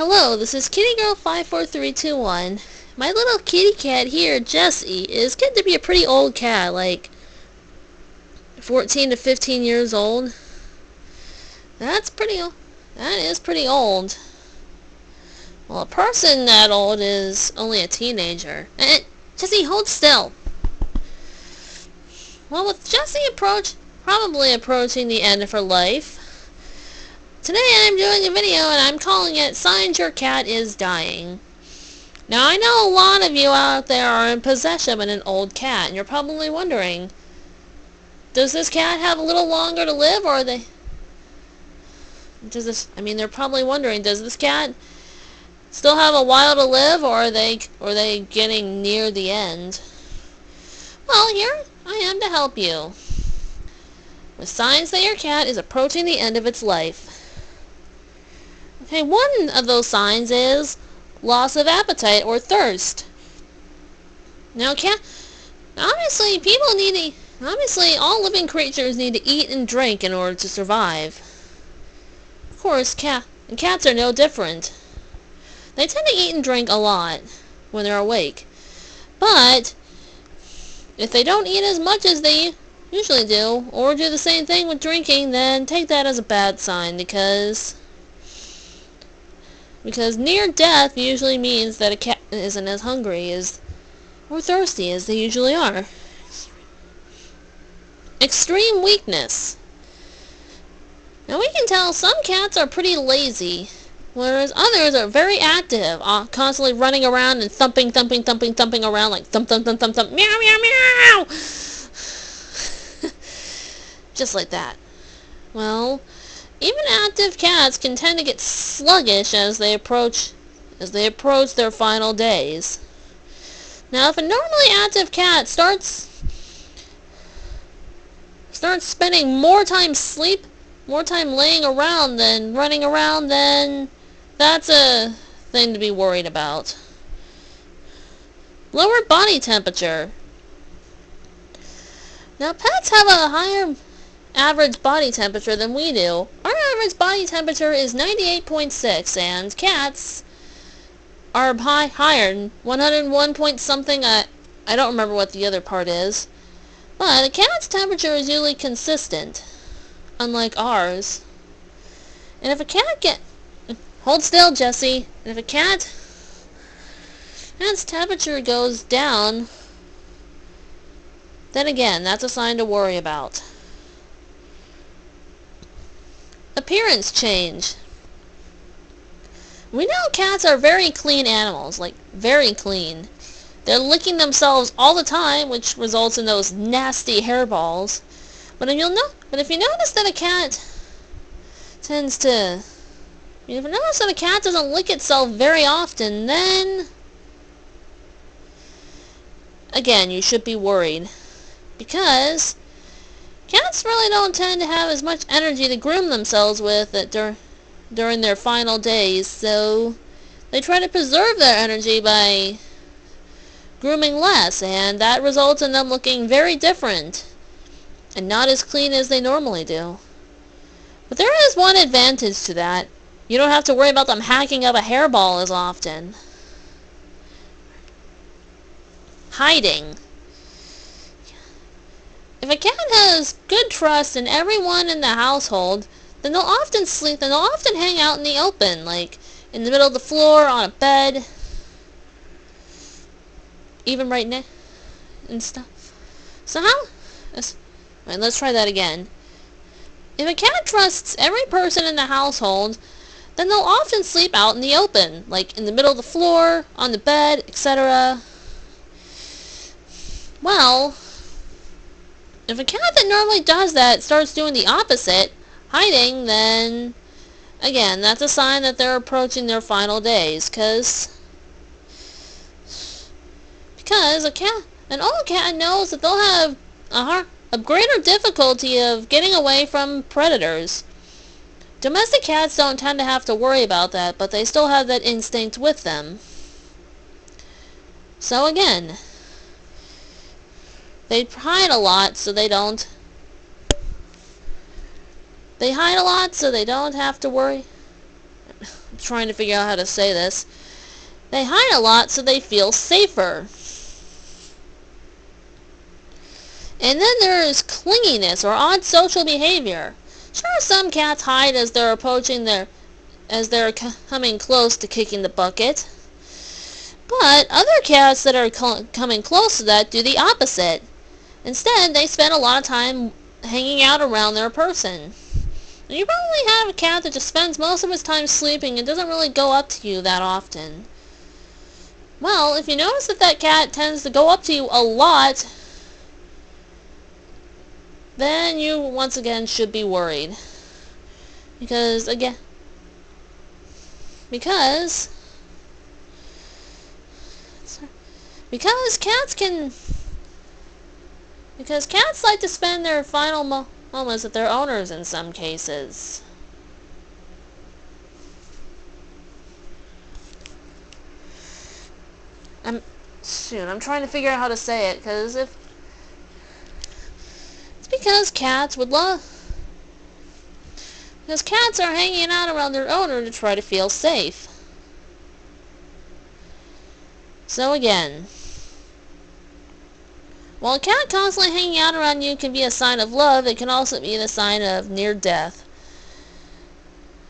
Hello, this is KittyGirl54321. My little kitty cat here, Jessie, is getting to be a pretty old cat, like 14 to 15 years old. That's pretty old. That is pretty old. Well, a person that old is only a teenager. Jessie, hold still. Well, with Jessie probably approaching the end of her life, today I'm doing a video and I'm calling it Signs Your Cat is Dying. Now, I know a lot of you out there are in possession of an old cat, and you're probably wondering, does this cat have a little longer to live, or they're probably wondering, does this cat still have a while to live, or are they getting near the end? Well, here I am to help you with signs that your cat is approaching the end of its life. Okay, one of those signs is loss of appetite or thirst. Now, obviously all living creatures need to eat and drink in order to survive. Of course, cats are no different. They tend to eat and drink a lot when they're awake. But if they don't eat as much as they usually do, or do the same thing with drinking, then take that as a bad sign, because near death usually means that a cat isn't as hungry or thirsty as they usually are. Extreme weakness. Now, we can tell some cats are pretty lazy, whereas others are very active, constantly running around and thumping around, like thump, thump, thump, thump, thump, meow, meow, meow! Just like that. Well, even active cats can tend to get sluggish as they approach their final days. Now, if a normally active cat starts spending more time laying around than running around, then that's a thing to be worried about. Lower body temperature. Now, pets have a higher average body temperature than we do. Our average body temperature is 98.6, and cats are higher, 101 point something. I don't remember what the other part is. But a cat's temperature is usually consistent, unlike ours. And if a cat hold still, Jessie. And if a cat's temperature goes down, then again, that's a sign to worry about. Appearance change. We know cats are very clean animals, like very clean. They're licking themselves all the time, which results in those nasty hairballs. But if you notice that a cat doesn't lick itself very often, then again, you should be worried, because cats really don't tend to have as much energy to groom themselves with during their final days, so they try to preserve their energy by grooming less, and that results in them looking very different and not as clean as they normally do. But there is one advantage to that. You don't have to worry about them hacking up a hairball as often. Hiding. If a cat has good trust in everyone in the household, then they'll often hang out in the open, like in the middle of the floor, on a bed, even right now, and stuff. So let's try that again. If a cat trusts every person in the household, then they'll often sleep out in the open, like in the middle of the floor, on the bed, etc. Well, if a cat that normally does that starts doing the opposite, hiding, then again, that's a sign that they're approaching their final days, because an old cat knows that they'll have a greater difficulty of getting away from predators. Domestic cats don't tend to have to worry about that, but they still have that instinct with them. So again, they hide a lot so they don't have to worry. trying to figure out how to say this. They hide a lot so they feel safer. And then there is clinginess or odd social behavior. Sure, some cats hide as they're coming close to kicking the bucket. But other cats that are coming close to that do the opposite. Instead, they spend a lot of time hanging out around their person. And you probably have a cat that just spends most of its time sleeping and doesn't really go up to you that often. Well, if you notice that cat tends to go up to you a lot, then you once again should be worried. Because cats like to spend their final moments with their owners in some cases. I'm trying to figure out how to say it, because cats are hanging out around their owner to try to feel safe. So again, while a cat constantly hanging out around you can be a sign of love, it can also be the sign of near death.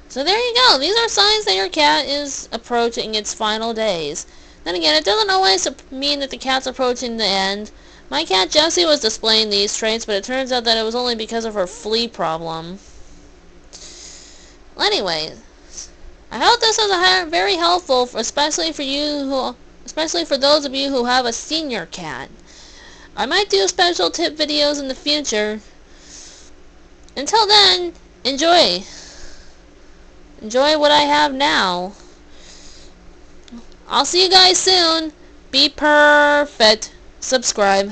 So there you go. These are signs that your cat is approaching its final days. Then again, it doesn't always mean that the cat's approaching the end. My cat Jessie was displaying these traits, but it turns out that it was only because of her flea problem. Anyway, I hope this was very helpful, especially for those of you who have a senior cat. I might do special tip videos in the future. Until then, enjoy what I have now. I'll see you guys soon. Be perfect. Subscribe.